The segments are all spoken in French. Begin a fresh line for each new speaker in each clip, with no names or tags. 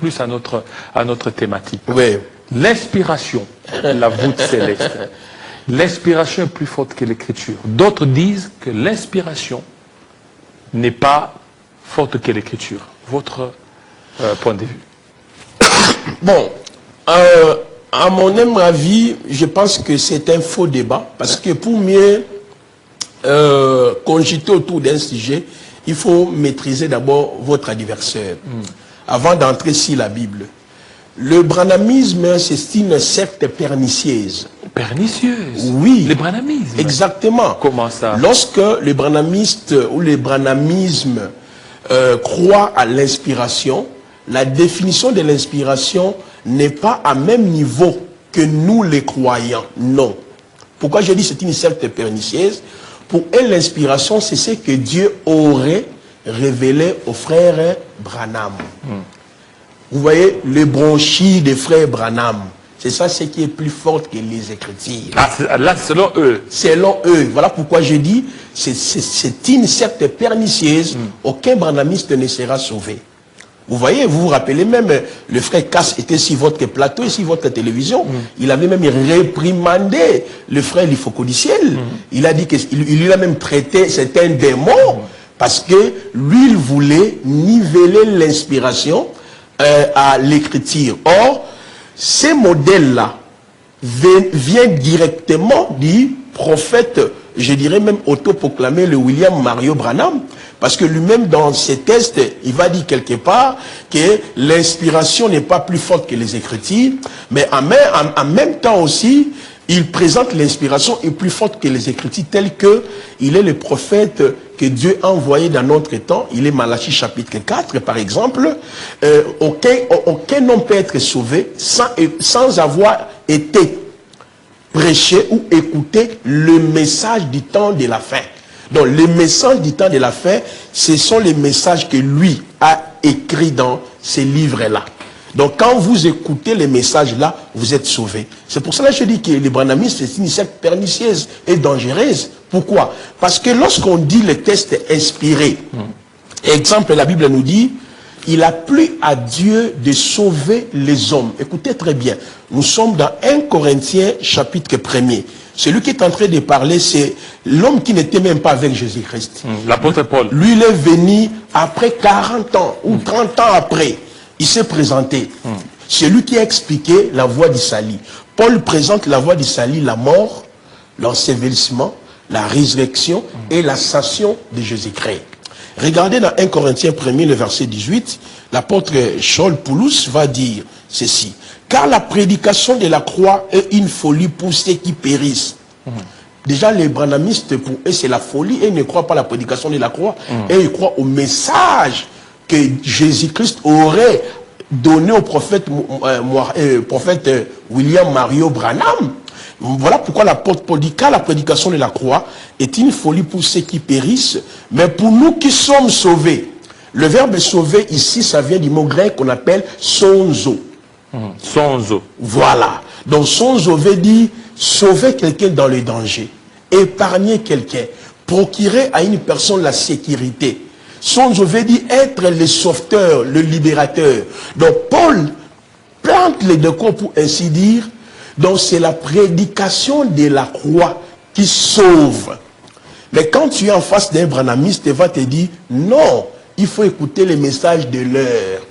plus à notre thématique.
Oui.
L'inspiration, la voûte céleste. L'inspiration est plus forte que l'écriture. D'autres disent que l'inspiration n'est pas forte que l'écriture. Votre point de vue?
Bon, à mon humble avis, je pense que c'est un faux débat, parce que pour mieux cogiter autour d'un sujet, il faut maîtriser d'abord votre adversaire, avant d'entrer sur la Bible. Le branhamisme, c'est une secte pernicieuse.
Pernicieuse?
Oui.
Le branhamisme?
Exactement.
Comment ça?
Lorsque les branhamistes ou le branhamisme croient à l'inspiration, la définition de l'inspiration n'est pas à même niveau que nous les croyants. Non. Pourquoi je dis c'est une secte pernicieuse? Pour elle, l'inspiration, c'est ce que Dieu aurait révélé aux frères Branham. Vous voyez, le bronchis des frères Branham, c'est ça ce qui est plus fort que les Écritures.
Ah, là, selon eux.
Selon eux. Voilà pourquoi je dis, c'est une secte pernicieuse. Aucun branhamiste ne sera sauvé. Vous voyez, vous vous rappelez même, le frère Cass était sur votre plateau et sur votre télévision. Il avait même réprimandé le frère Lifocodiciel. Il a dit qu'il a même traité, c'est un démon, parce que lui, il voulait niveler l'inspiration à l'écriture. Or, ces modèles-là viennent directement du prophète, je dirais même autoproclamé, le William Mario Branham, parce que lui-même dans ses tests, il va dire quelque part que l'inspiration n'est pas plus forte que les Écritures, mais en même temps aussi, il présente l'inspiration est plus forte que les Écritures, tel que il est le prophète que Dieu a envoyé dans notre temps. Il est Malachie chapitre 4, par exemple. Aucun homme peut être sauvé sans avoir été prêché ou écouté le message du temps de la fin. Donc, les messages du temps de la fin, ce sont les messages que lui a écrits dans ces livres-là. Donc, quand vous écoutez les messages-là, vous êtes sauvés. C'est pour cela que je dis que les branhamistes, c'est une secte pernicieuse et dangereuse. Pourquoi? Parce que lorsqu'on dit le texte inspiré, exemple, la Bible nous dit, il a plu à Dieu de sauver les hommes. Écoutez très bien, nous sommes dans 1 Corinthiens chapitre 1er. Celui qui est en train de parler, c'est l'homme qui n'était même pas avec Jésus-Christ.
L'apôtre Paul.
Lui, il est venu après 40 ans ou 30 ans après. Il s'est présenté. C'est lui qui a expliqué la voie du salut. Paul présente la voie du salut, la mort, l'ensevelissement, la résurrection et l'ascension de Jésus-Christ. Regardez dans 1 Corinthiens 1er, le verset 18, l'apôtre Scholl Poulos va dire ceci. Car la prédication de la croix est une folie pour ceux qui périssent. Déjà, les branhamistes, pour eux, c'est la folie. Et ils ne croient pas à la prédication de la croix. Et ils croient au message que Jésus-Christ aurait donné au prophète, William Mario Branham. Voilà pourquoi l'apôtre Paul dit, car la prédication de la croix est une folie pour ceux qui périssent, mais pour nous qui sommes sauvés. Le verbe sauver ici, ça vient du mot grec qu'on appelle sonzo.
Sonzo.
Voilà. Donc sonzo veut dire sauver quelqu'un dans le danger, épargner quelqu'un, procurer à une personne la sécurité. Sonzo veut dire être le sauveteur, le libérateur. Donc Paul plante les deux corps pour ainsi dire. Donc c'est la prédication de la croix qui sauve. Mais quand tu es en face d'un branhamiste, il va te dire non, il faut écouter les messages de l'heure.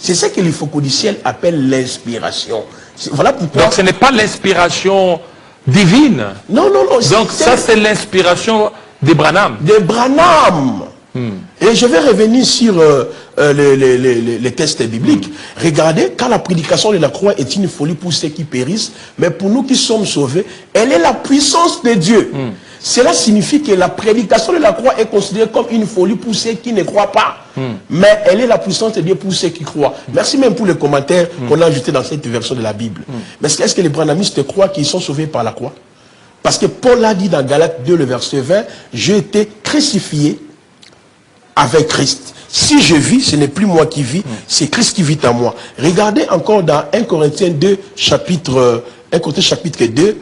C'est ce que l'Ifocodiciel appelle l'inspiration. Voilà pourquoi.
Donc ce n'est pas l'inspiration divine.
Non, non, non.
Donc ça c'est l'inspiration de Branham.
De Branham. Et je vais revenir sur les textes bibliques. Regardez, quand la prédication de la croix est une folie pour ceux qui périssent, mais pour nous qui sommes sauvés, elle est la puissance de Dieu. Cela signifie que la prédication de la croix est considérée comme une folie pour ceux qui ne croient pas. Mais elle est la puissance de Dieu pour ceux qui croient. Merci même pour les commentaires qu'on a ajoutés dans cette version de la Bible. Mais est-ce que les branhamistes croient qu'ils sont sauvés par la croix? Parce que Paul a dit dans Galates 2, le verset 20, « J'ai été crucifié avec Christ. Si je vis, ce n'est plus moi qui vis, c'est Christ qui vit en moi. » Regardez encore dans 1 Corinthiens 2, chapitre 2,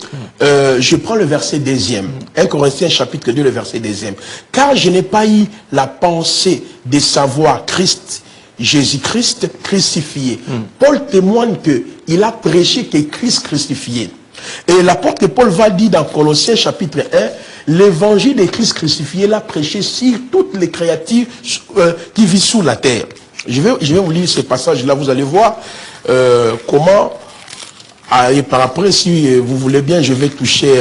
je prends le verset 2e. 1 Corinthiens chapitre 2, le verset 2e. « Car je n'ai pas eu la pensée de savoir Christ, Jésus-Christ crucifié. Paul témoigne qu'il a prêché que Christ crucifié. Et l'apôtre Paul va dire dans Colossiens chapitre 1, l'évangile de Christ crucifié l'a prêché sur toutes les créatures qui vivent sous la terre. Je vais vous lire ce passage-là, vous allez voir comment, et par après, si vous voulez bien, je vais toucher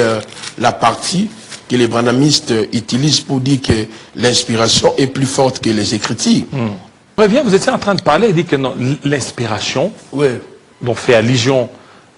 la partie que les branhamistes utilisent pour dire que l'inspiration est plus forte que les Écritures.
Prévient, vous étiez en train de parler, il dit que l'inspiration, dont fait allusion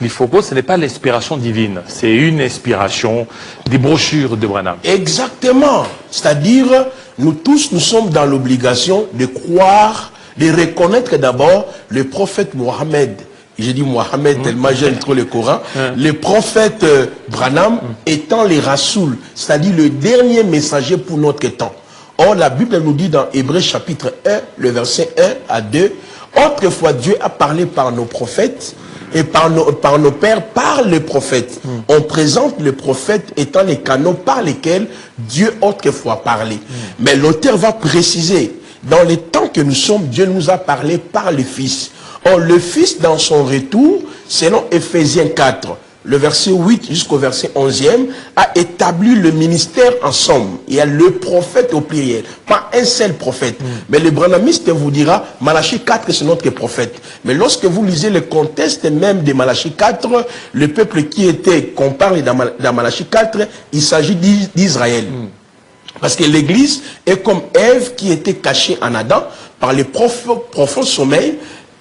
l'Ifoko, ce n'est pas l'inspiration divine, c'est une inspiration des brochures de Branham.
Exactement. C'est-à-dire, nous tous, nous sommes dans l'obligation de croire, de reconnaître d'abord le prophète Mohammed. J'ai dit Mohammed tellement j'aime trop le Coran. Le prophète Branham étant les Rasoul, c'est-à-dire le dernier messager pour notre temps. Or, la Bible nous dit dans Hébreux chapitre 1, le verset 1 à 2, autrefois Dieu a parlé par nos prophètes et par nos pères, par les prophètes. On présente les prophètes étant les canaux par lesquels Dieu autrefois parlait. Mais l'auteur va préciser, dans les temps que nous sommes, Dieu nous a parlé par le Fils. Or, le Fils, dans son retour, selon Ephésiens 4, le verset 8 jusqu'au verset 11e, a établi le ministère en somme. Il y a le prophète au pluriel, pas un seul prophète. Mais le branhamiste vous dira, Malachie 4, c'est notre prophète. Mais lorsque vous lisez le contexte même de Malachie 4, le peuple qui était, qu'on parle dans Malachie 4, il s'agit d'Israël. Parce que l'Église est comme Ève qui était cachée en Adam par le profond sommeil.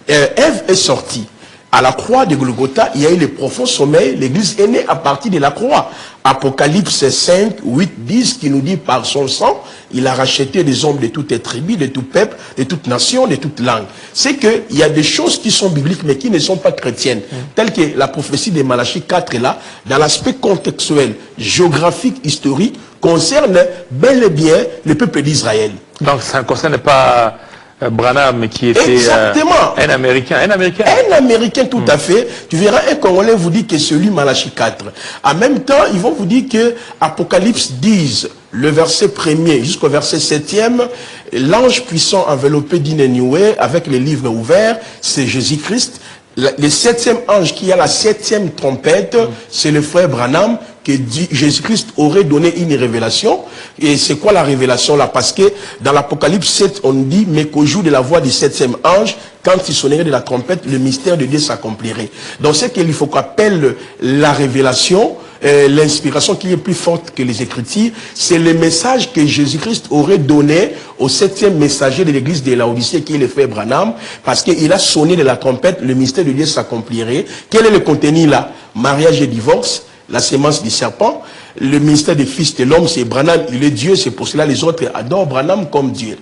Ève est sortie. À la croix de Golgotha, il y a eu le profond sommeil. L'Église est née à partir de la croix. Apocalypse 5, 8, 10, qui nous dit par son sang, il a racheté des hommes de toutes les tribus, de tout peuple, de toute nation, de toute langue. C'est qu'il y a des choses qui sont bibliques, mais qui ne sont pas chrétiennes. Telles que la prophétie de Malachie 4 est là, dans l'aspect contextuel, géographique, historique, concerne bel et bien le peuple d'Israël.
Donc ça ne concerne pas Branham qui était un Américain.
Un Américain tout à fait. Tu verras, un Congolais vous dit que c'est lui Malachie 4. En même temps, ils vont vous dire que Apocalypse 10, le verset 1er jusqu'au verset 7e, l'ange puissant enveloppé d'une nuée avec les livres ouverts, c'est Jésus-Christ. Le 7e ange qui a la 7e trompette, c'est le frère Branham, que Jésus-Christ aurait donné une révélation. Et c'est quoi la révélation là? Parce que dans l'Apocalypse 7, on dit, mais qu'au jour de la voix du 7e ange, quand il sonnerait de la trompette, le mystère de Dieu s'accomplirait. Donc c'est qu'il faut qu'on appelle la révélation, l'inspiration qui est plus forte que les Écritures, c'est le message que Jésus-Christ aurait donné au 7e messager de l'église de Laodicée, qui est le frère Branham, parce qu'il a sonné de la trompette, le mystère de Dieu s'accomplirait. Quel est le contenu là? Mariage et divorce, la sémence du serpent, le ministère des fils de l'homme, c'est Branham, il est Dieu, c'est pour cela les autres adorent Branham comme Dieu.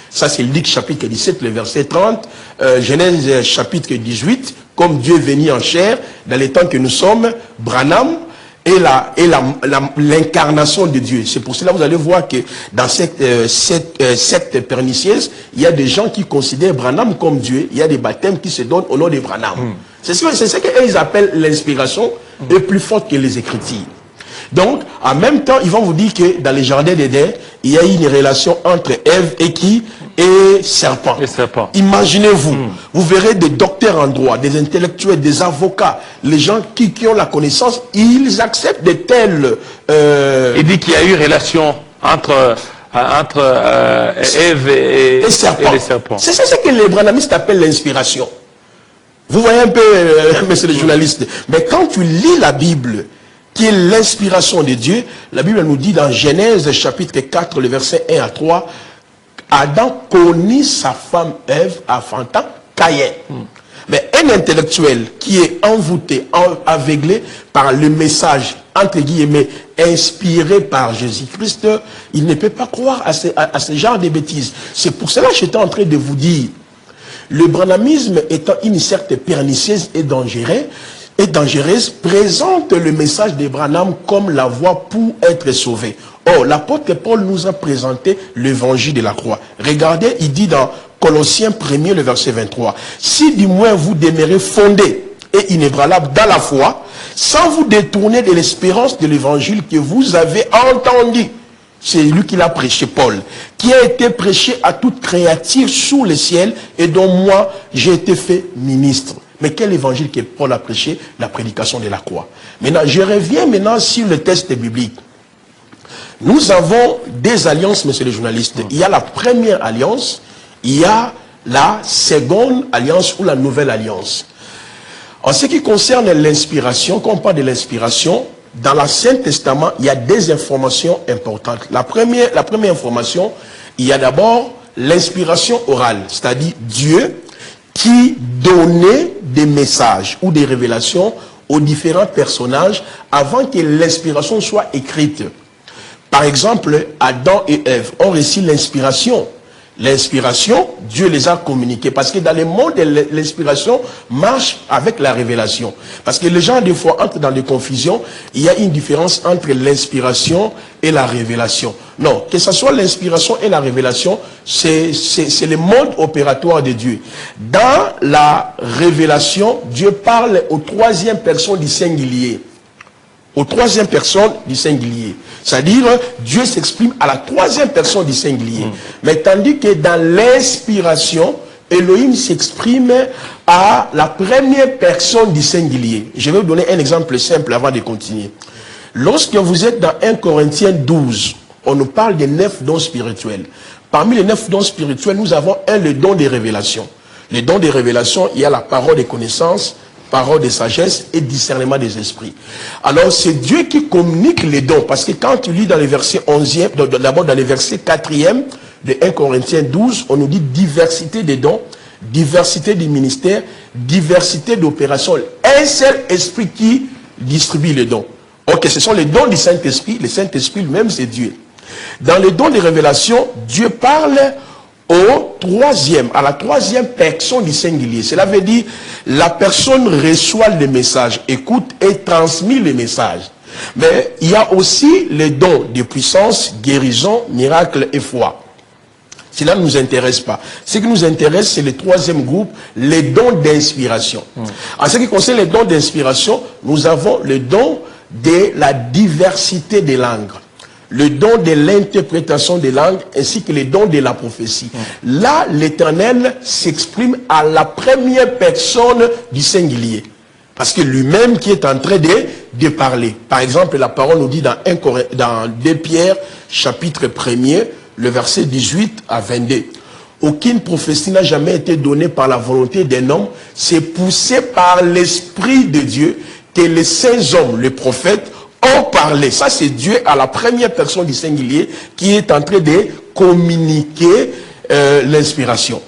Ça c'est Luc chapitre 17, le verset 30, Genèse chapitre 18, comme Dieu est venu en chair, dans les temps que nous sommes, Branham est l'incarnation de Dieu. C'est pour cela que vous allez voir que dans cette secte pernicieuse, il y a des gens qui considèrent Branham comme Dieu, il y a des baptêmes qui se donnent au nom de Branham. C'est ce qu'ils appellent l'inspiration est plus forte que les Écritures. Donc, en même temps, ils vont vous dire que dans les jardins d'Éden, il y a une relation entre Ève et qui? Et serpent. Imaginez-vous, vous verrez des docteurs en droit, des intellectuels, des avocats, les gens qui ont la connaissance, ils acceptent de tels...
Il dit qu'il y a eu relation entre Ève et les serpents.
C'est ce que les branhamistes appellent l'inspiration. Vous voyez un peu, messieurs les journalistes, mais quand tu lis la Bible, qui est l'inspiration de Dieu, la Bible nous dit dans Genèse chapitre 4, le verset 1 à 3, Adam connut sa femme Ève enfantant Caïn. Mais un intellectuel qui est envoûté, aveuglé par le message, entre guillemets, inspiré par Jésus-Christ, il ne peut pas croire à ce genre de bêtises. C'est pour cela que j'étais en train de vous dire, le branhamisme étant une secte pernicieuse et dangereuse, présente le message de Branham comme la voie pour être sauvé. Or, l'apôtre Paul nous a présenté l'évangile de la croix. Regardez, il dit dans Colossiens 1er, le verset 23, « Si du moins vous demeurez fondés et inébranlables dans la foi, sans vous détourner de l'espérance de l'évangile que vous avez entendu. » c'est lui qui l'a prêché, Paul, qui a été prêché à toute créature sous le ciel et dont moi j'ai été fait ministre. Mais quel évangile que Paul a prêché? La prédication de la croix. Maintenant, je reviens maintenant sur le texte biblique. Nous avons des alliances, monsieur le journaliste. Il y a la première alliance, il y a la seconde alliance ou la nouvelle alliance. En ce qui concerne l'inspiration, quand on parle de l'inspiration, dans l'Ancien Testament, il y a des informations importantes. La première information, il y a d'abord l'inspiration orale, c'est-à-dire Dieu qui donnait des messages ou des révélations aux différents personnages avant que l'inspiration soit écrite. Par exemple, Adam et Ève ont reçu l'inspiration. L'inspiration, Dieu les a communiqués. Parce que dans le monde, l'inspiration marche avec la révélation. Parce que les gens, des fois, entrent dans des confusions. Il y a une différence entre l'inspiration et la révélation. Non, que ce soit l'inspiration et la révélation, c'est le mode opératoire de Dieu. Dans la révélation, Dieu parle aux troisième personne du singulier. Aux troisième personne du singulier. C'est-à-dire, Dieu s'exprime à la troisième personne du singulier. Mais tandis que dans l'inspiration, Elohim s'exprime à la première personne du singulier. Je vais vous donner un exemple simple avant de continuer. Lorsque vous êtes dans 1 Corinthiens 12, on nous parle des 9 dons spirituels. Parmi les 9 dons spirituels, nous avons le don des révélations. Les dons des révélations, il y a la parole des connaissances, parole de sagesse et discernement des esprits. Alors, c'est Dieu qui communique les dons. Parce que quand tu lis dans les versets 11e, d'abord dans les versets 4e de 1 Corinthiens 12, on nous dit diversité des dons, diversité des ministères, diversité d'opérations. Un seul esprit qui distribue les dons. Ok, ce sont les dons du Saint-Esprit. Le Saint-Esprit lui-même, c'est Dieu. Dans les dons des révélations, Dieu parle à la troisième personne du singulier. Cela veut dire la personne reçoit le message, écoute et transmet le message. Mais il y a aussi les dons de puissance, guérison, miracle et foi. Cela ne nous intéresse pas. Ce qui nous intéresse, c'est le troisième groupe, les dons d'inspiration. En ce qui concerne les dons d'inspiration, nous avons le don de la diversité des langues, le don de l'interprétation des langues, ainsi que le don de la prophétie. Là, l'Éternel s'exprime à la première personne du singulier. Parce que lui-même qui est en train de parler. Par exemple, la parole nous dit dans 2 Pierre, chapitre 1er, le verset 18 à 22. Aucune prophétie n'a jamais été donnée par la volonté d'un homme. C'est poussé par l'Esprit de Dieu que les saints hommes, les prophètes, ont parlé. Ça, c'est Dieu à la première personne du singulier qui est en train de communiquer l'inspiration.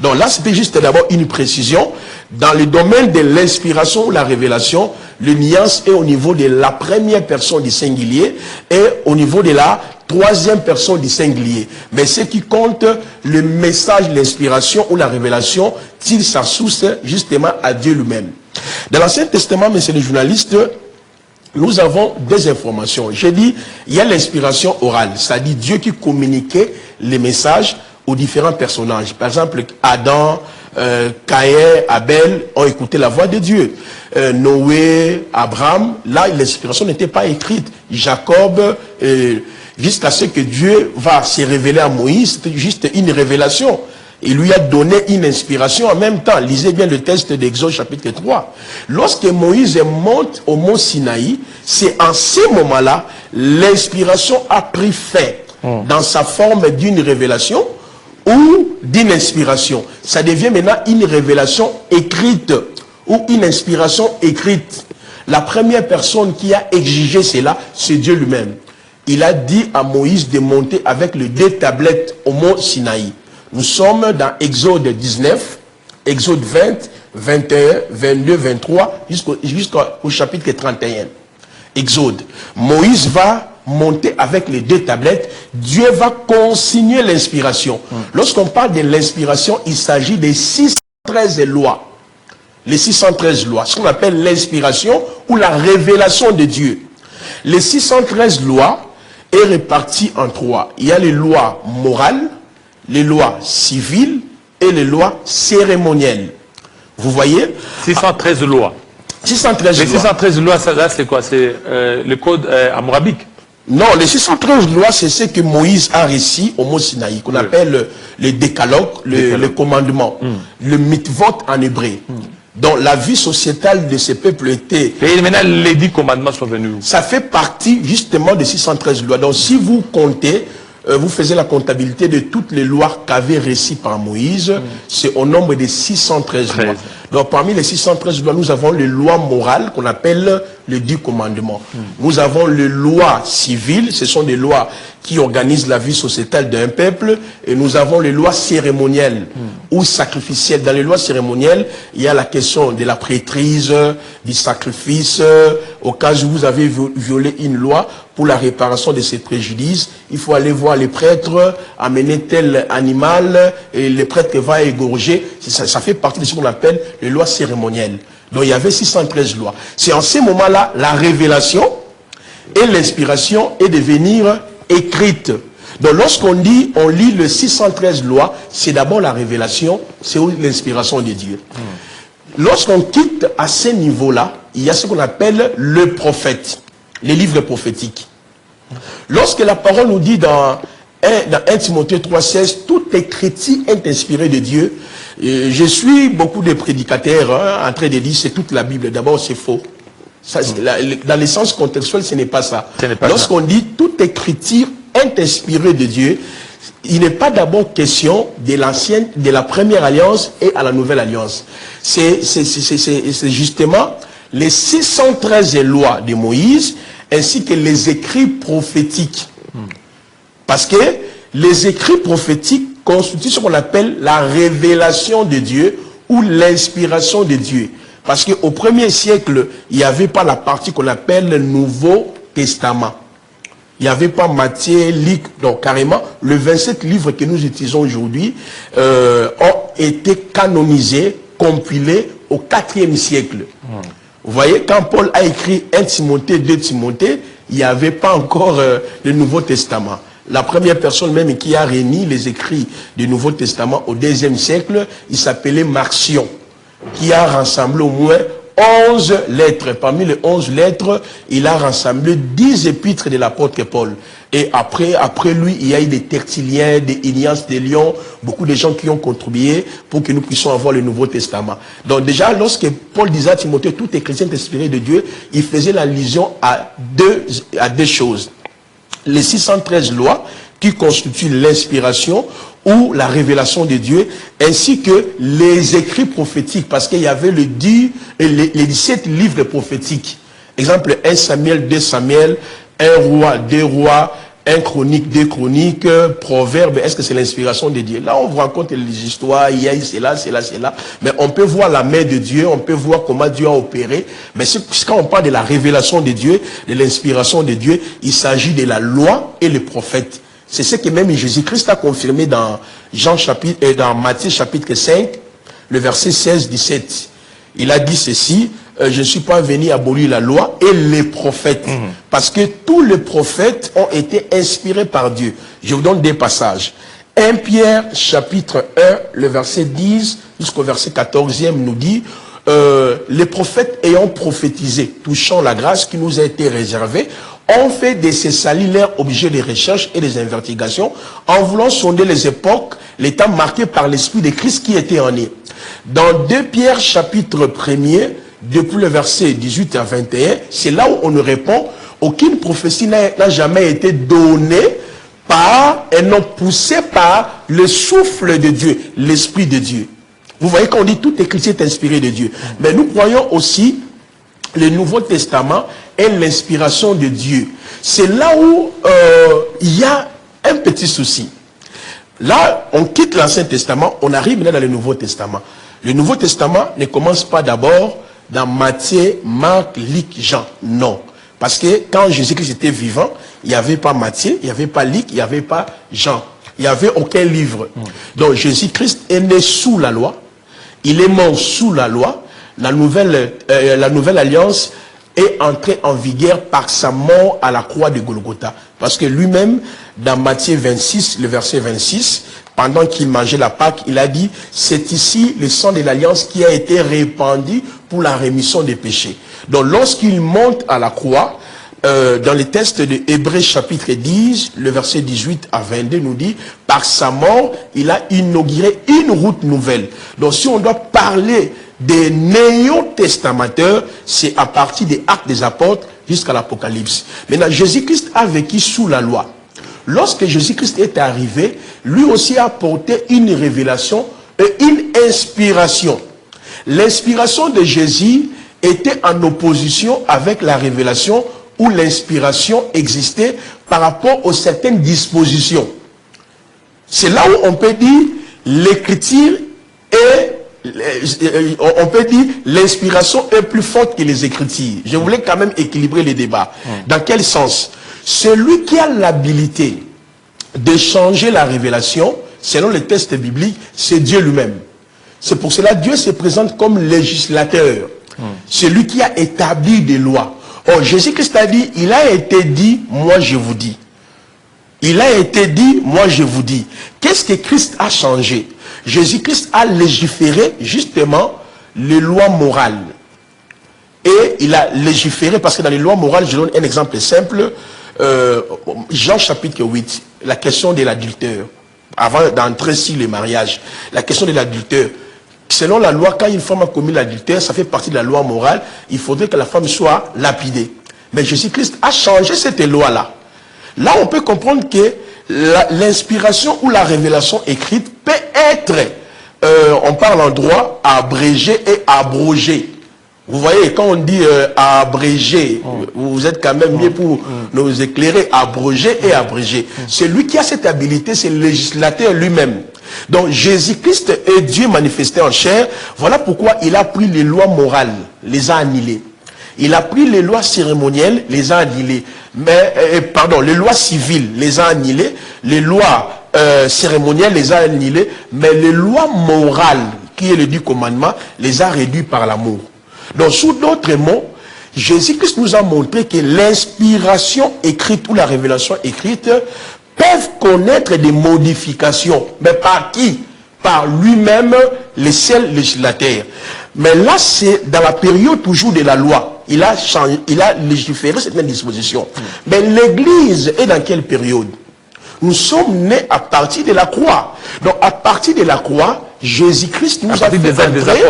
Donc là, c'était juste d'abord une précision. Dans le domaine de l'inspiration ou la révélation, le nuance est au niveau de la première personne du singulier et au niveau de la troisième personne du singulier. Mais ce qui compte, le message, l'inspiration ou la révélation, tire sa source justement à Dieu lui-même. Dans l'Ancien Testament, messieurs les journalistes, nous avons des informations. J'ai dit, il y a l'inspiration orale, c'est-à-dire Dieu qui communiquait les messages aux différents personnages. Par exemple, Adam, Caïn, Abel ont écouté la voix de Dieu. Noé, Abraham, là, l'inspiration n'était pas écrite. Jacob, jusqu'à ce que Dieu va se révéler à Moïse, c'était juste une révélation. Il lui a donné une inspiration en même temps. Lisez bien le texte d'Exode chapitre 3. Lorsque Moïse monte au mont Sinaï, c'est en ce moment-là, l'inspiration a pris fin dans sa forme d'une révélation ou d'une inspiration. Ça devient maintenant une révélation écrite ou une inspiration écrite. La première personne qui a exigé cela, c'est Dieu lui-même. Il a dit à Moïse de monter avec les 2 tablettes au mont Sinaï. Nous sommes dans Exode 19, Exode 20, 21, 22, 23, jusqu'au chapitre 31. Exode. Moïse va monter avec les 2 tablettes. Dieu va consigner l'inspiration. Lorsqu'on parle de l'inspiration, il s'agit des 613 lois. Les 613 lois, ce qu'on appelle l'inspiration ou la révélation de Dieu. Les 613 lois est réparties en 3. Il y a les lois morales, les lois civiles et les lois cérémonielles. Vous voyez?
613 lois.
613
les
lois.
613 lois, ça c'est quoi? C'est le code hammurabique.
Non, les 613 lois, c'est ce que Moïse a réussi au mont Sinaï, qu'on appelle le décalogue, le commandement, le mitvot en hébreu. Donc la vie sociétale de ces peuples était...
Et maintenant, les 10 commandements sont venus.
Ça fait partie justement des 613 lois. Donc si vous comptez, vous faisiez la comptabilité de toutes les lois qu'avait réussi par Moïse, c'est au nombre de 613 lois. Donc parmi les 613 lois, nous avons les lois morales qu'on appelle les 10 commandements. Nous avons les lois civiles, ce sont des lois qui organisent la vie sociétale d'un peuple, et nous avons les lois cérémonielles ou sacrificielles. Dans les lois cérémonielles, il y a la question de la prêtrise, du sacrifice. Au cas où vous avez violé une loi, pour la réparation de ces préjudices, il faut aller voir les prêtres, amener tel animal, et le prêtre va égorger. Ça fait partie de ce qu'on appelle les lois cérémonielles. Donc il y avait 613 lois. C'est en ces moments-là, la révélation et l'inspiration est de venir écrite. Donc lorsqu'on dit, on lit le 613 lois, c'est d'abord la révélation, c'est l'inspiration de Dieu. Lorsqu'on quitte à ce niveau-là, il y a ce qu'on appelle le prophète, les livres prophétiques. Lorsque la parole nous dit dans 1 Timothée 3,16, toute écriture est inspirée de Dieu. Je suis beaucoup de prédicateurs en train de dire c'est toute la Bible. D'abord, c'est faux. Ça, dans le sens contextuel, ce n'est pas ça. Lorsqu'on dit toute écriture est inspirée de Dieu, il n'est pas d'abord question de l'ancienne, de la première alliance et à la nouvelle alliance. C'est justement les 613 lois de Moïse ainsi que les écrits prophétiques. Parce que les écrits prophétiques constituent ce qu'on appelle la révélation de Dieu ou l'inspiration de Dieu. Parce qu'au 1er siècle, il n'y avait pas la partie qu'on appelle le Nouveau Testament. Il n'y avait pas Matthieu, Luc, donc carrément, les 27 livres que nous utilisons aujourd'hui ont été canonisés, compilés au 4e siècle. Vous voyez, quand Paul a écrit 1 Timothée, 2 Timothée, il n'y avait pas encore le Nouveau Testament. La première personne même qui a réuni les écrits du Nouveau Testament au 2e siècle, il s'appelait Marcion, qui a rassemblé au moins 11 lettres. Parmi les 11 lettres, il a rassemblé 10 épîtres de l'apôtre Paul. Et après lui, il y a eu des Tertulliens, des Ignace de Lyon, beaucoup de gens qui ont contribué pour que nous puissions avoir le Nouveau Testament. Donc déjà, lorsque Paul disait à Timothée, tout est chrétien inspiré de Dieu, il faisait l'allusion à deux choses. Les 613 lois qui constituent l'inspiration ou la révélation de Dieu, ainsi que les écrits prophétiques, parce qu'il y avait les 17 livres prophétiques. Exemple, 1 Samuel, 2 Samuel, 1 roi, 2 rois, 1 chronique, 2 chroniques, proverbes. Est-ce que c'est l'inspiration de Dieu? Là, on vous raconte les histoires, il y a cela. Mais on peut voir la main de Dieu, on peut voir comment Dieu a opéré. Mais quand on parle de la révélation de Dieu, de l'inspiration de Dieu, il s'agit de la loi et les prophètes. C'est ce que même Jésus-Christ a confirmé dans dans Matthieu chapitre 5, le verset 16-17. Il a dit ceci, je ne suis pas venu abolir la loi et les prophètes. Parce que tous les prophètes ont été inspirés par Dieu. Je vous donne des passages. 1 Pierre chapitre 1, le verset 10 jusqu'au verset 14e nous dit, les prophètes ayant prophétisé, touchant la grâce qui nous a été réservée, ont fait de ces salis leur objet de recherche et des investigations en voulant sonder les époques, les temps marqués par l'Esprit de Christ qui était en eux. Dans 2 Pierre chapitre 1er, depuis le verset 18 à 21, c'est là où on nous répond, aucune prophétie n'a jamais été donnée par et non poussée par le souffle de Dieu, l'Esprit de Dieu. Vous voyez qu'on dit tout écrit est inspiré de Dieu. Mais nous croyons aussi le Nouveau Testament est l'inspiration de Dieu. C'est là où il y a un petit souci. Là, on quitte l'Ancien Testament, on arrive maintenant dans le Nouveau Testament. Le Nouveau Testament ne commence pas d'abord dans Matthieu, Marc, Luc, Jean. Non. Parce que quand Jésus-Christ était vivant, il n'y avait pas Matthieu, il n'y avait pas Luc, il n'y avait pas Jean. Il n'y avait aucun livre. Donc Jésus-Christ est né sous la loi. Il est mort sous la loi. La nouvelle alliance est entrée en vigueur par sa mort à la croix de Golgotha. Parce que lui-même, dans Matthieu 26, le verset 26, pendant qu'il mangeait la Pâque, il a dit, c'est ici le sang de l'alliance qui a été répandu pour la rémission des péchés. Donc lorsqu'il monte à la croix, dans les textes de Hébreux chapitre 10, le verset 18 à 22 nous dit, par sa mort, il a inauguré une route nouvelle. Donc si on doit parler des néo-testamenteurs, c'est à partir des Actes des Apôtres jusqu'à l'Apocalypse. Maintenant, Jésus-Christ a vécu sous la loi. Lorsque Jésus-Christ est arrivé, lui aussi a apporté une révélation et une inspiration. L'inspiration de Jésus était en opposition avec la révélation où l'inspiration existait par rapport aux certaines dispositions. C'est là où on peut dire l'écriture est, on peut dire l'inspiration est plus forte que les écritures. Je voulais quand même équilibrer les débats. Dans quel sens? Celui qui a l'habilité de changer la révélation, selon les textes bibliques, c'est Dieu lui-même. C'est pour cela que Dieu se présente comme législateur. Celui qui a établi des lois. Oh, Jésus-Christ a dit, il a été dit, moi je vous dis. Il a été dit, moi je vous dis. Qu'est-ce que Christ a changé? Jésus-Christ a légiféré justement les lois morales. Et il a légiféré, parce que dans les lois morales, je donne un exemple simple, Jean chapitre 8, la question de l'adultère. Avant d'entrer sur le mariage, la question de l'adultère. Selon la loi, quand une femme a commis l'adultère, ça fait partie de la loi morale, il faudrait que la femme soit lapidée. Mais Jésus-Christ a changé cette loi-là. Là, on peut comprendre que l'inspiration ou la révélation écrite peut être, on parle en droit, abrégée et abrogée. Vous voyez, quand on dit abrégé, vous êtes quand même mieux pour nous éclairer, abrogé et abrégé. Celui qui a cette habilité, c'est le législateur lui-même. Donc Jésus-Christ est Dieu manifesté en chair. Voilà pourquoi il a pris les lois morales, les a annihilées. Il a pris les lois cérémonielles, les a annihilées. Mais, les lois civiles, les a annihilées. Les lois cérémonielles, les a annihilées. Mais les lois morales, qui est le 10 commandements, les a réduits par l'amour. Donc, sous d'autres mots, Jésus-Christ nous a montré que l'inspiration écrite ou la révélation écrite peuvent connaître des modifications. Mais par qui? Par lui-même, le seul législateur. Mais là, c'est dans la période toujours de la loi. Il a changé, il a légiféré certaines dispositions. Mais l'Église est dans quelle période? Nous sommes nés à partir de la croix. Donc, à partir de la croix, Jésus-Christ nous a fait entrer.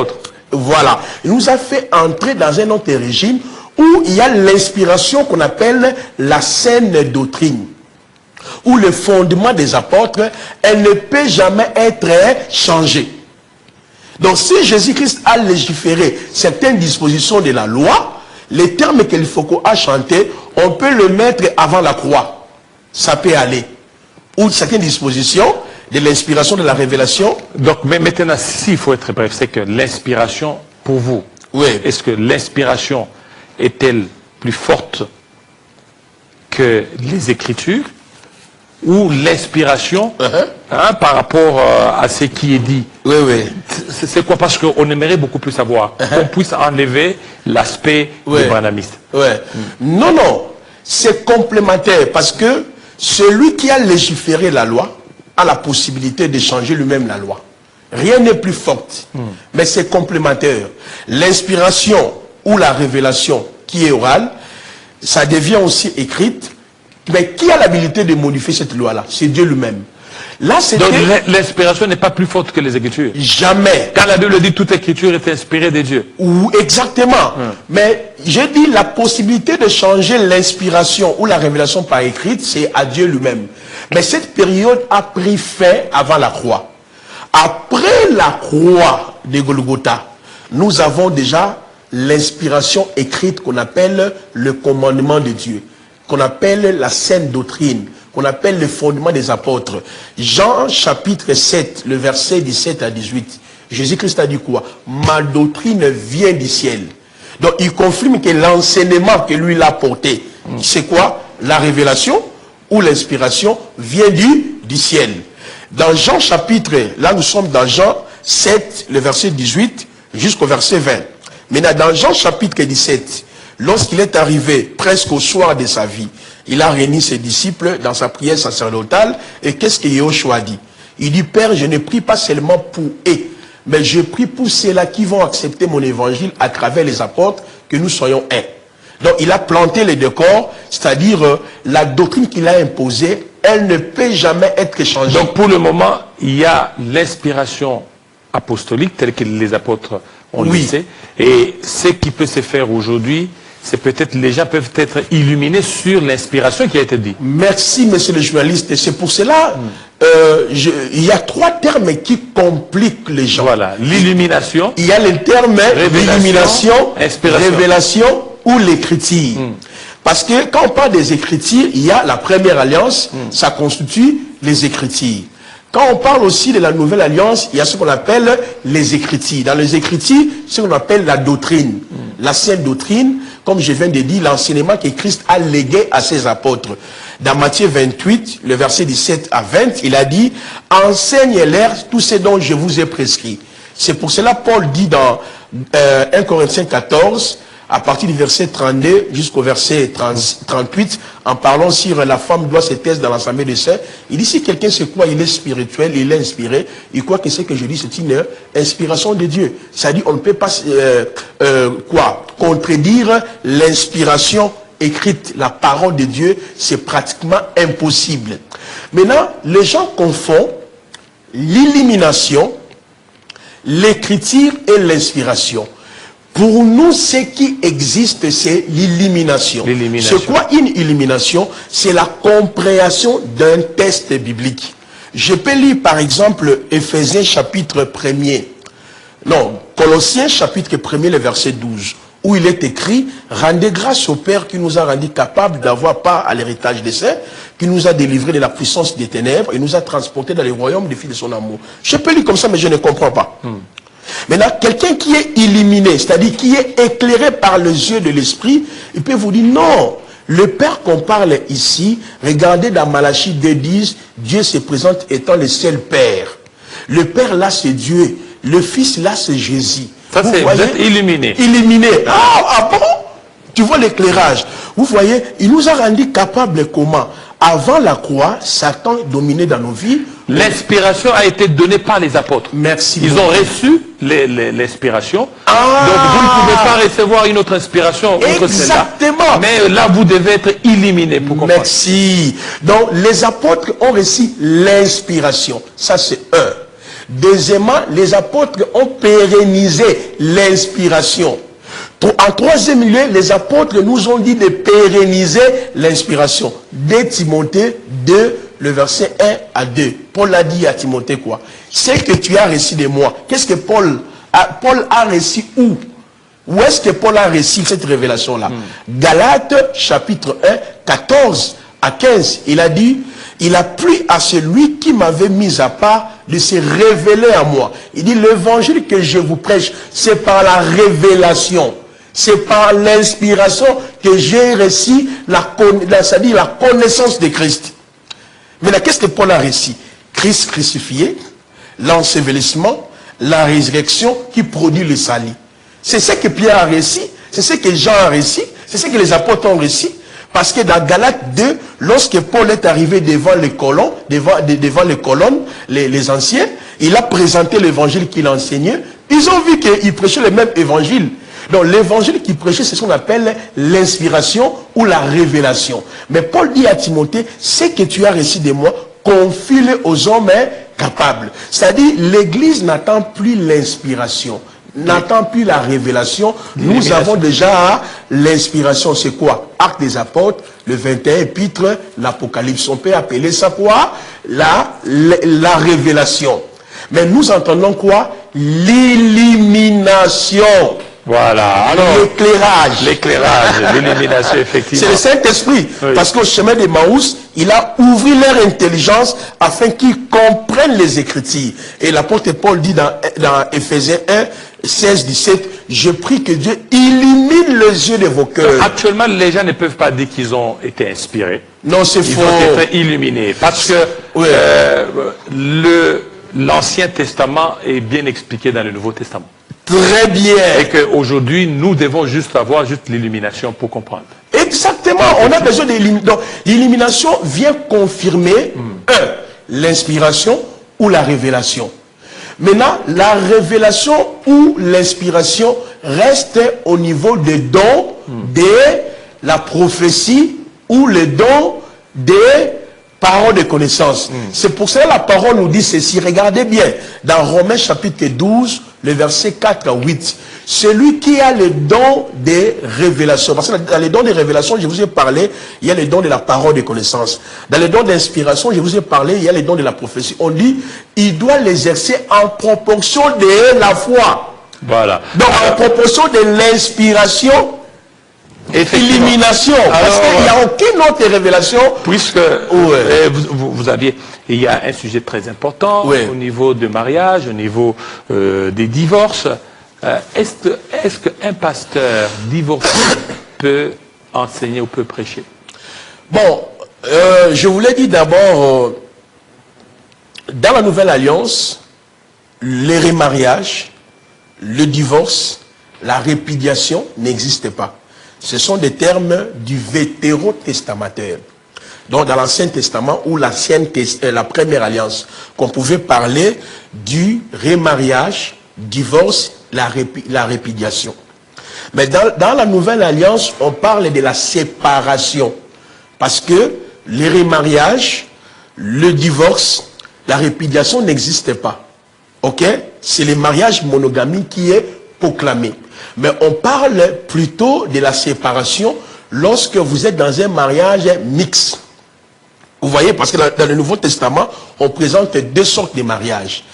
Voilà. Il nous a fait entrer dans un autre régime où il y a l'inspiration qu'on appelle la saine doctrine. Où le fondement des apôtres, elle ne peut jamais être changée. Donc si Jésus-Christ a légiféré certaines dispositions de la loi, les termes qu'il faut a chanté, on peut le mettre avant la croix. Ça peut aller. Ou certaines dispositions de l'inspiration, de la révélation.
Donc mais maintenant, s'il faut être bref, c'est que l'inspiration, pour vous,
oui.
Est-ce que l'inspiration est-elle plus forte que les Écritures? Ou l'inspiration par rapport à ce qui est dit.
Oui, oui.
C'est quoi? Parce qu'on aimerait beaucoup plus savoir. Qu'on puisse enlever l'aspect des branhamistes.
Non, non. C'est complémentaire parce que celui qui a légiféré la loi a la possibilité de changer lui-même la loi. Rien n'est plus fort. Mais c'est complémentaire. L'inspiration ou la révélation qui est orale, ça devient aussi écrite. Mais qui a l'habilité de modifier cette loi-là? C'est Dieu lui-même. Là,
donc l'inspiration n'est pas plus forte que les Écritures?
Jamais.
Quand la Bible dit toute Écriture est inspirée de Dieu.
Exactement. Mais j'ai dit la possibilité de changer l'inspiration ou la révélation par écrite, c'est à Dieu lui-même. Mais cette période a pris fin avant la croix. Après la croix de Golgotha, nous avons déjà l'inspiration écrite qu'on appelle le commandement de Dieu, qu'on appelle la saine doctrine, qu'on appelle le fondement des apôtres. Jean chapitre 7, le verset 17 à 18. Jésus-Christ a dit quoi? Ma doctrine vient du ciel. Donc il confirme que l'enseignement que lui l'a porté, c'est quoi? La révélation ou l'inspiration vient du ciel. Dans Jean chapitre, là nous sommes dans Jean 7, le verset 18 jusqu'au verset 20. Maintenant dans Jean chapitre 17, lorsqu'il est arrivé presque au soir de sa vie, il a réuni ses disciples dans sa prière sacerdotale. Et qu'est-ce que Yahushua dit? Il dit, Père, je ne prie pas seulement pour eux, mais je prie pour ceux-là qui vont accepter mon évangile à travers les apôtres, que nous soyons un. Donc il a planté les décors, c'est-à-dire la doctrine qu'il a imposée, elle ne peut jamais être changée.
Donc pour le moment, il y a l'inspiration apostolique telle que les apôtres ont laissé. Et ce qui peut se faire aujourd'hui, c'est peut-être les gens peuvent être illuminés sur l'inspiration qui a été dite.
Merci, monsieur le journaliste. Et c'est pour cela, il y a 3 termes qui compliquent les gens.
Voilà, l'illumination.
Il y a le terme l'illumination, révélation ou l'écriture. Parce que quand on parle des Écritures, il y a la première alliance, ça constitue les Écritures. Quand on parle aussi de la nouvelle alliance, il y a ce qu'on appelle les Écritures. Dans les Écritures, ce qu'on appelle la doctrine. La sainte doctrine, comme je viens de dire, l'enseignement que Christ a légué à ses apôtres. Dans Matthieu 28, le verset 17 à 20, il a dit « Enseignez-leur tout ce dont je vous ai prescrit ». C'est pour cela Paul dit dans 1 Corinthiens 14, à partir du verset 32 jusqu'au verset 38, en parlant sur la femme doit se taire dans l'assemblée des saints, il dit si quelqu'un se croit, il est spirituel, il est inspiré, il croit que ce que je dis, c'est une inspiration de Dieu. C'est-à-dire, on ne peut pas contredire l'inspiration écrite, la parole de Dieu, c'est pratiquement impossible. Maintenant, les gens confondent l'illumination, l'écriture et l'inspiration. Pour nous, ce qui existe, c'est l'illumination. C'est quoi une illumination? C'est la compréhension d'un texte biblique. Je peux lire par exemple Éphésiens chapitre 1er. Non, Colossiens chapitre 1er, le verset 12. Où il est écrit, rendez grâce au Père qui nous a rendus capables d'avoir part à l'héritage des saints, qui nous a délivrés de la puissance des ténèbres et nous a transportés dans le royaume des filles de son amour. Je peux lire comme ça, mais je ne comprends pas. Maintenant, quelqu'un qui est illuminé, c'est-à-dire qui est éclairé par les yeux de l'esprit, il peut vous dire non. Le Père qu'on parle ici, regardez dans Malachie 2:10, Dieu se présente étant le seul Père. Le Père là c'est Dieu, le Fils là c'est Jésus.
Ça c'est vous êtes illuminé.
Illuminé. Ah bon? Tu vois l'éclairage. Vous voyez, il nous a rendu capables comment? Avant la croix, Satan dominait dans nos vies.
L'inspiration a été donnée par les apôtres.
Merci.
Ils ont reçu l'inspiration. Donc vous ne pouvez pas recevoir une autre inspiration autre celle-là.
Exactement.
Mais là, vous devez être illuminé pour comprendre.
Merci. Donc les apôtres ont reçu l'inspiration. Ça c'est un. Deuxièmement, les apôtres ont pérennisé l'inspiration. En troisième lieu, les apôtres nous ont dit de pérenniser l'inspiration. 2 Timothée 2, le verset 1 à 2. Paul a dit à Timothée quoi? C'est que tu as reçu de moi. Qu'est-ce que Paul a reçu où? Où est-ce que Paul a reçu cette révélation-là? Galates chapitre 1, 14 à 15. Il a dit, il a plu à celui qui m'avait mis à part de se révéler à moi. Il dit, l'évangile que je vous prêche, c'est par la révélation. C'est par l'inspiration que j'ai reçu c'est-à-dire la connaissance de Christ. Mais là, qu'est-ce que Paul a reçu? Christ crucifié, l'ensevelissement, la résurrection qui produit le salut. C'est ce que Pierre a reçu, c'est ce que Jean a reçu, c'est ce que les apôtres ont reçu. Parce que dans Galates 2, lorsque Paul est arrivé devant les colons, les anciens, il a présenté l'évangile qu'il enseignait. Ils ont vu qu'il prêchait le même évangile. Donc l'évangile qu'il prêchait, c'est ce qu'on appelle l'inspiration ou la révélation. Mais Paul dit à Timothée, ce que tu as reçu de moi, confie-le aux hommes capables. C'est-à-dire, l'Église n'attend plus l'inspiration, n'attend plus la révélation. Nous avons déjà l'inspiration. C'est quoi? Actes des apôtres, le 21 épître, l'Apocalypse. On peut appeler ça quoi? La révélation. Mais nous entendons quoi? L'illumination.
Voilà. Alors, l'éclairage, l'illumination, effectivement.
C'est le Saint-Esprit. Oui. Parce qu'au chemin d'Emmaüs, il a ouvert leur intelligence afin qu'ils comprennent les Écritures. Et l'apôtre Paul dit dans Éphésiens 1, 16, 17, je prie que Dieu illumine les yeux de vos cœurs.
Actuellement, les gens ne peuvent pas dire qu'ils ont été inspirés.
Non, c'est faux.
Ils ont été illuminés. Parce que l'Ancien Testament est bien expliqué dans le Nouveau Testament.
Très bien.
Et qu'aujourd'hui, nous devons juste avoir l'illumination pour comprendre.
Exactement. On a besoin d'illumination. Donc, l'illumination vient confirmer, l'inspiration ou la révélation. Maintenant, la révélation ou l'inspiration reste au niveau des dons la prophétie ou le don des paroles de connaissance. C'est pour cela que la parole nous dit ceci. Regardez bien, dans Romains chapitre 12, le verset 4 à 8. Celui qui a le don des révélations. Parce que dans les dons des révélations, je vous ai parlé, il y a le don de la parole de connaissance. Dans les dons d'inspiration, je vous ai parlé, il y a le don de la prophétie. On dit, il doit l'exercer en proportion de la foi.
Voilà.
Donc, en proportion de l'inspiration, illumination. Parce qu'il n'y a aucune autre révélation.
Puisque vous aviez, il y a un sujet très important au niveau de mariage, au niveau des divorces. Est-ce qu'un pasteur divorcé peut enseigner ou peut prêcher?
Bon, je vous l'ai dit d'abord, dans la Nouvelle Alliance, les remariages, le divorce, la répudiation n'existent pas. Ce sont des termes du vétérotestamenteur. Donc dans l'Ancien Testament ou la première alliance, qu'on pouvait parler du remariage, divorce, la répudiation. Mais dans la Nouvelle Alliance, on parle de la séparation. Parce que les remariages, le divorce, la répudiation n'existent pas. Ok? C'est le mariage monogamie qui est proclamé. Mais on parle plutôt de la séparation lorsque vous êtes dans un mariage mixte. Vous voyez, parce que dans le Nouveau Testament, on présente deux sortes de mariages.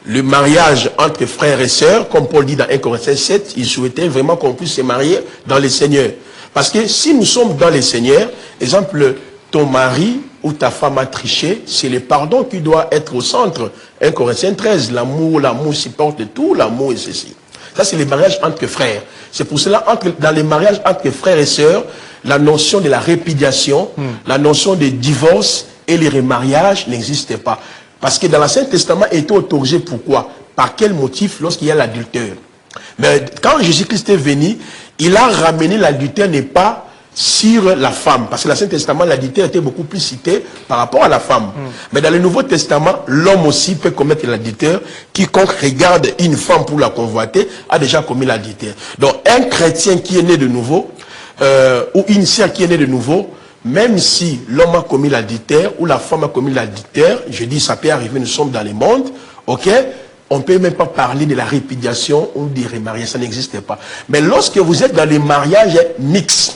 Le mariage entre frères et sœurs, comme Paul dit dans 1 Corinthiens 7, il souhaitait vraiment qu'on puisse se marier dans le Seigneur. Parce que si nous sommes dans le Seigneur, exemple, ton mari ou ta femme a triché, c'est le pardon qui doit être au centre. 1 Corinthiens 13, l'amour supporte tout, l'amour est ceci. Ça, c'est les mariages entre frères. C'est pour cela, dans les mariages entre frères et sœurs, la notion de la répudiation, la notion de divorce et les remariages n'existent pas. Parce que dans l'Ancien Testament, il était autorisé. Pourquoi? Par quel motif? Lorsqu'il y a l'adultère. Mais quand Jésus-Christ est venu, il a ramené l'adultère n'est pas sur la femme. Parce que dans l'Ancien Testament, l'adultère était beaucoup plus cité par rapport à la femme. Mais dans le Nouveau Testament, l'homme aussi peut commettre l'adultère. Quiconque regarde une femme pour la convoiter a déjà commis l'adultère. Donc un chrétien qui est né de nouveau, ou une sœur qui est née de nouveau, même si l'homme a commis l'adultère ou la femme a commis l'adultère, je dis ça peut arriver, nous sommes dans le monde, ok? On ne peut même pas parler de la répudiation ou des remariages, ça n'existe pas. Mais lorsque vous êtes dans les mariages mixtes,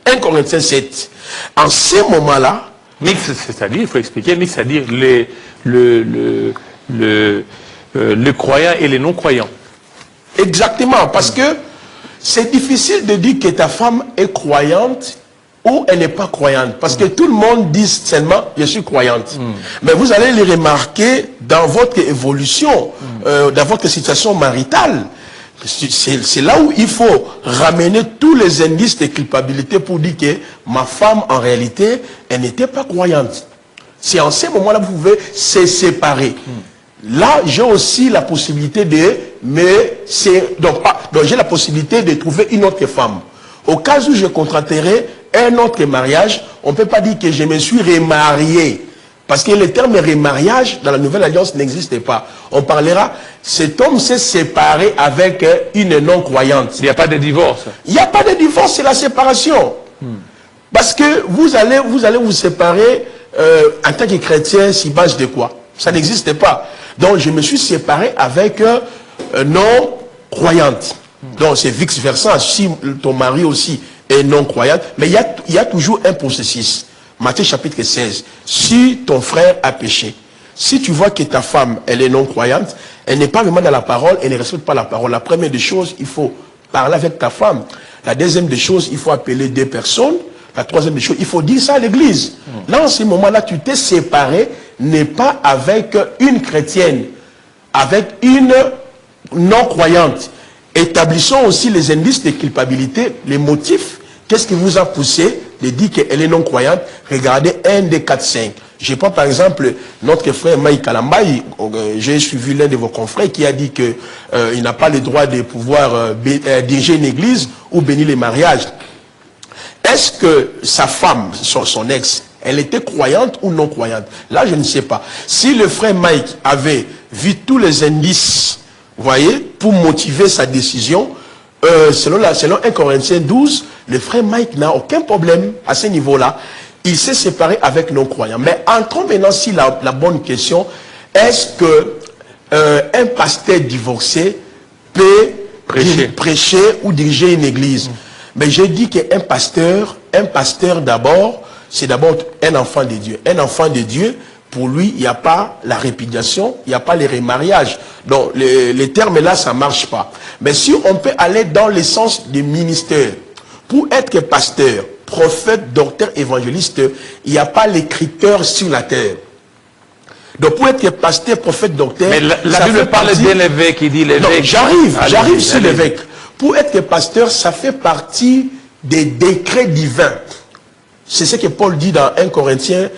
1 Corinthiens 7, en ces moments-là...
Mixte, c'est-à-dire, il faut expliquer, mixte, c'est-à-dire le croyant et les non-croyants.
Exactement, parce que c'est difficile de dire que ta femme est croyante ou elle n'est pas croyante. Parce que tout le monde dit seulement, je suis croyante. Mais vous allez les remarquer dans votre évolution, dans votre situation maritale. C'est là où il faut ramener tous les indices de culpabilité pour dire que ma femme, en réalité, elle n'était pas croyante. C'est en ces moments-là que vous pouvez se séparer. Là, j'ai aussi la possibilité de donc j'ai la possibilité de trouver une autre femme. Au cas où je contracterai un autre mariage, on ne peut pas dire que je me suis remarié. Parce que le terme remariage dans la Nouvelle Alliance n'existe pas. On parlera, cet homme s'est séparé avec une non-croyante.
Il n'y a pas de divorce.
Il n'y a pas de divorce, c'est la séparation. Parce que vous allez vous séparer en tant que chrétien, si base de quoi? Ça n'existe pas. Donc je me suis séparé avec non-croyante. Donc c'est vice-versa, si ton mari aussi est non-croyante. Mais il y a toujours un processus. Matthieu chapitre 16. Si ton frère a péché, si tu vois que ta femme, elle est non-croyante, elle n'est pas vraiment dans la parole, elle ne respecte pas la parole. La première des choses, il faut parler avec ta femme. La deuxième des choses, il faut appeler deux personnes. La troisième des choses, il faut dire ça à l'église. Là, en ce moment-là, tu t'es séparé, n'est pas avec une chrétienne, avec une non-croyante. Établissons aussi les indices de culpabilité, les motifs. Qu'est-ce qui vous a poussé de dire qu'elle est non-croyante? Regardez 1, 2, 4, 5. Je prends par exemple notre frère Maï Kalambaï. J'ai suivi l'un de vos confrères qui a dit qu'il n'a pas le droit de pouvoir diriger une église ou bénir les mariages. Est-ce que sa femme, son ex, elle était croyante ou non croyante? Là, je ne sais pas. Si le frère Mike avait vu tous les indices, vous voyez, pour motiver sa décision, selon 1 Corinthiens 12, le frère Mike n'a aucun problème à ce niveau-là. Il s'est séparé avec non-croyants. Mais entrons maintenant sur la bonne question. Est-ce que un pasteur divorcé peut prêcher ou diriger une église? Mais j'ai dit qu'un pasteur d'abord, c'est d'abord un enfant de Dieu. Un enfant de Dieu, pour lui, il n'y a pas la répudiation, il n'y a pas les remariages. Donc, les termes là, ça ne marche pas. Mais si on peut aller dans le sens du ministère, pour être pasteur, prophète, docteur, évangéliste, il n'y a pas les critères sur la terre. Donc, pour être pasteur, prophète, docteur...
Mais la Bible parle de l'évêque, il dit l'évêque...
Non, j'arrive sur l'évêque. Pour être pasteur, ça fait partie des décrets divins. C'est ce que Paul dit dans 1 Corinthiens,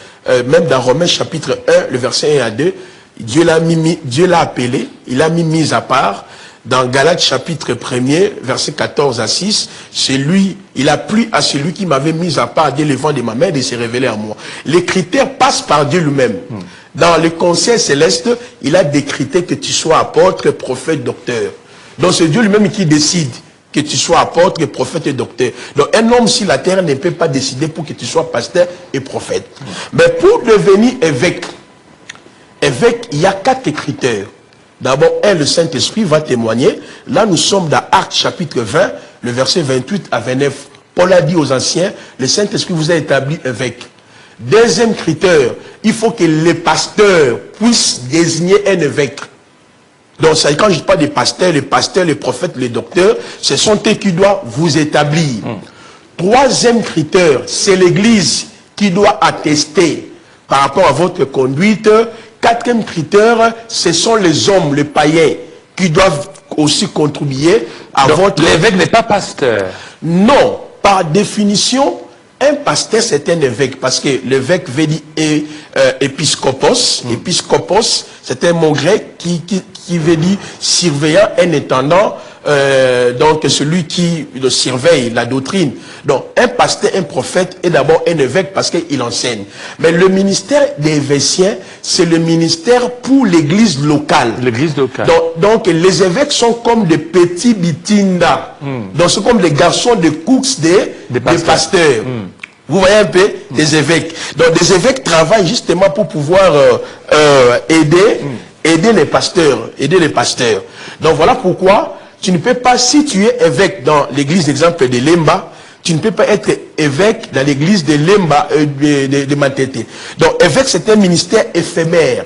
même dans Romains chapitre 1, le verset 1 à 2. Dieu l'a appelé, il l'a mis à part. Dans Galates chapitre 1er, verset 14 à 6, c'est lui, il a plu à celui qui m'avait mis à part dès le vent de ma mère de se révéler à moi. Les critères passent par Dieu lui-même. Dans le conseil céleste, il a des critères que tu sois apôtre, prophète, docteur. Donc c'est Dieu lui-même qui décide que tu sois apôtre, prophète et docteur. Donc un homme sur la terre ne peut pas décider pour que tu sois pasteur et prophète. Mais pour devenir évêque, il y a 4 critères. D'abord, le Saint-Esprit va témoigner. Là, nous sommes dans Actes chapitre 20, le verset 28 à 29. Paul a dit aux anciens, le Saint-Esprit vous a établi évêque. Deuxième critère, il faut que les pasteurs puissent désigner un évêque. Donc, quand je parle des pasteurs, les prophètes, les docteurs, ce sont eux qui doivent vous établir. Troisième critère, c'est l'Église qui doit attester par rapport à votre conduite. Quatrième critère, ce sont les hommes, les païens, qui doivent aussi contribuer à votre...
L'évêque n'est pas pasteur.
Non, par définition, un pasteur c'est un évêque, parce que l'évêque veut dire épiscopos. Épiscopos, c'est un mot grec qui veut dire surveillant, un intendant, donc celui qui surveille la doctrine. Donc un pasteur, un prophète est d'abord un évêque parce qu'il enseigne. Mais le ministère des évêciens, c'est le ministère pour l'église locale.
L'église locale.
Donc les évêques sont comme des petits bitinda. Donc c'est comme des garçons de course des pasteurs. Vous voyez un peu des évêques. Donc des évêques travaillent justement pour pouvoir aider les pasteurs. Donc voilà pourquoi tu ne peux pas, si tu es évêque dans l'église d'exemple de Lemba, tu ne peux pas être évêque dans l'église de Lemba, de Matete. Donc évêque c'est un ministère éphémère.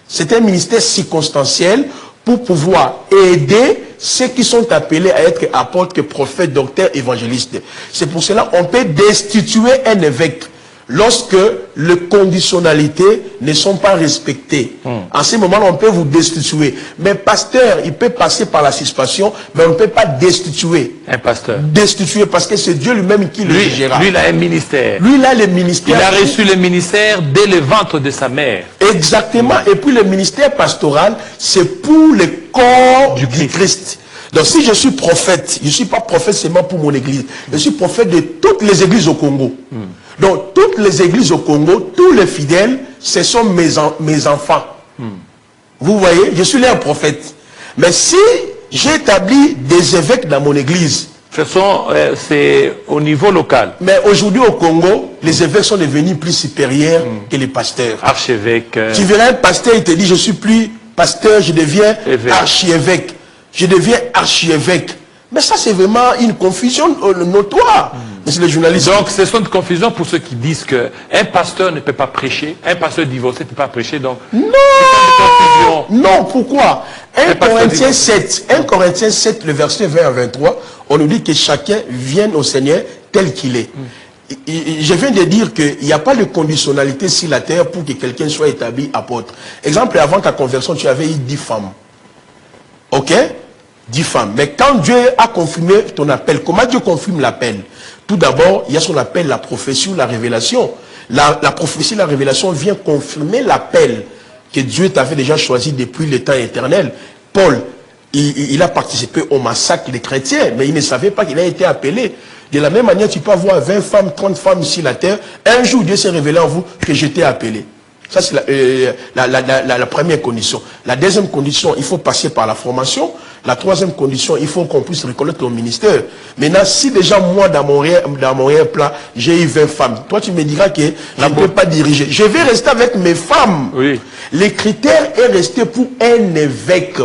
C'est un ministère circonstanciel pour pouvoir aider ceux qui sont appelés à être apôtres, prophètes, docteurs, évangélistes. C'est pour cela qu'on peut destituer un évêque lorsque les conditionnalités ne sont pas respectées. En ce moment, on peut vous destituer. Mais pasteur, il peut passer par la suspension, mais on ne peut pas destituer.
Un pasteur.
Destituer parce que c'est Dieu lui-même qui le jugera.
Lui, il a un ministère.
Lui, il a le ministère.
Il a reçu le ministère dès le ventre de sa mère.
Exactement. Et puis le ministère pastoral, c'est pour le corps du Christ. Donc si je suis prophète, je ne suis pas prophète seulement pour mon église. Je suis prophète de toutes les églises au Congo. Donc toutes les églises au Congo, tous les fidèles, ce sont mes enfants. Vous voyez, je suis leur prophète. Mais si j'établis des évêques dans mon église,
c'est au niveau local.
Mais aujourd'hui au Congo, les évêques sont devenus plus supérieurs que les pasteurs.
Archevêque.
Tu verras un pasteur, il te dit, je suis plus pasteur, je deviens archiévêque. Je deviens archiévêque. Mais ça, c'est vraiment une confusion notoire. Monsieur le journaliste.
Donc, ce sont des confusions pour ceux qui disent qu'un pasteur ne peut pas prêcher, un pasteur divorcé ne peut pas prêcher. Donc,
non, non, pourquoi 1 Corinthiens 7, le verset 20 à 23, on nous dit que chacun vienne au Seigneur tel qu'il est. Je viens de dire qu'il n'y a pas de conditionnalité sur la terre pour que quelqu'un soit établi apôtre. Exemple, avant ta conversion, tu avais eu 10 femmes. Ok? 10 femmes. Mais quand Dieu a confirmé ton appel, comment Dieu confirme l'appel? Tout d'abord, il y a ce qu'on appelle la prophétie ou la révélation. La prophétie, la révélation vient confirmer l'appel que Dieu t'avait déjà choisi depuis le temps éternel. Paul, il a participé au massacre des chrétiens, mais il ne savait pas qu'il a été appelé. De la même manière, tu peux avoir 20 femmes, 30 femmes sur la terre. Un jour, Dieu s'est révélé en vous que je t'ai appelé. Ça, c'est la première condition. La deuxième condition, il faut passer par la formation. La troisième condition, il faut qu'on puisse reconnaître ton ministère. Maintenant, si déjà moi, dans mon réel plan, j'ai eu 20 femmes, toi tu me diras que je ne peux pas diriger. Je vais rester avec mes femmes.
Oui.
Les critères est resté pour un évêque.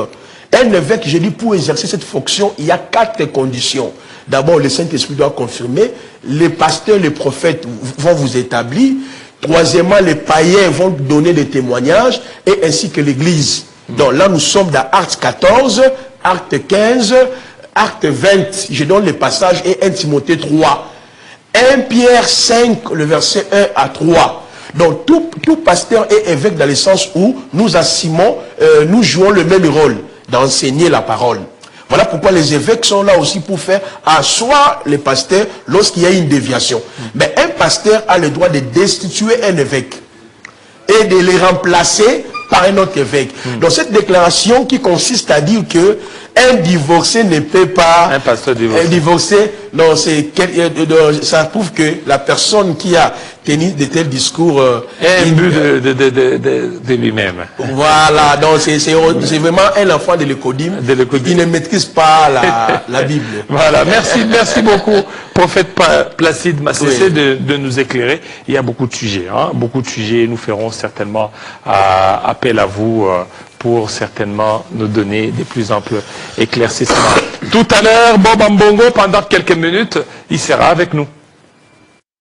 Un évêque, je dis, pour exercer cette fonction, il y a 4 conditions. D'abord, le Saint-Esprit doit confirmer. Les pasteurs, les prophètes vont vous établir. Troisièmement, les païens vont donner des témoignages, et ainsi que l'Église. Donc là, nous sommes dans Actes 14, Actes 15, Actes 20. Je donne les passages, et 1 Timothée 3. 1 Pierre 5, le verset 1 à 3. Donc tout pasteur est évêque dans le sens où nous assumons, nous jouons le même rôle d'enseigner la parole. Voilà pourquoi les évêques sont là aussi pour faire asseoir les pasteurs lorsqu'il y a une déviation. Mais un pasteur a le droit de destituer un évêque et de les remplacer par un autre évêque. Donc cette déclaration qui consiste à dire que un divorcé ne peut pas...
Un pasteur divorcé.
Un divorcé, non, ça prouve que la personne qui a tenu de tels discours...
un but de lui-même.
Voilà, donc c'est vraiment un enfant de l'écodime. Il ne maîtrise pas la Bible.
Voilà, merci beaucoup, prophète Placide Massessé, de nous éclairer. Il y a beaucoup de sujets, beaucoup de sujets. Nous ferons certainement appel à vous pour certainement nous donner des plus amples éclaircissements. Tout à l'heure, Bob Ambongo, pendant quelques minutes, il sera avec nous.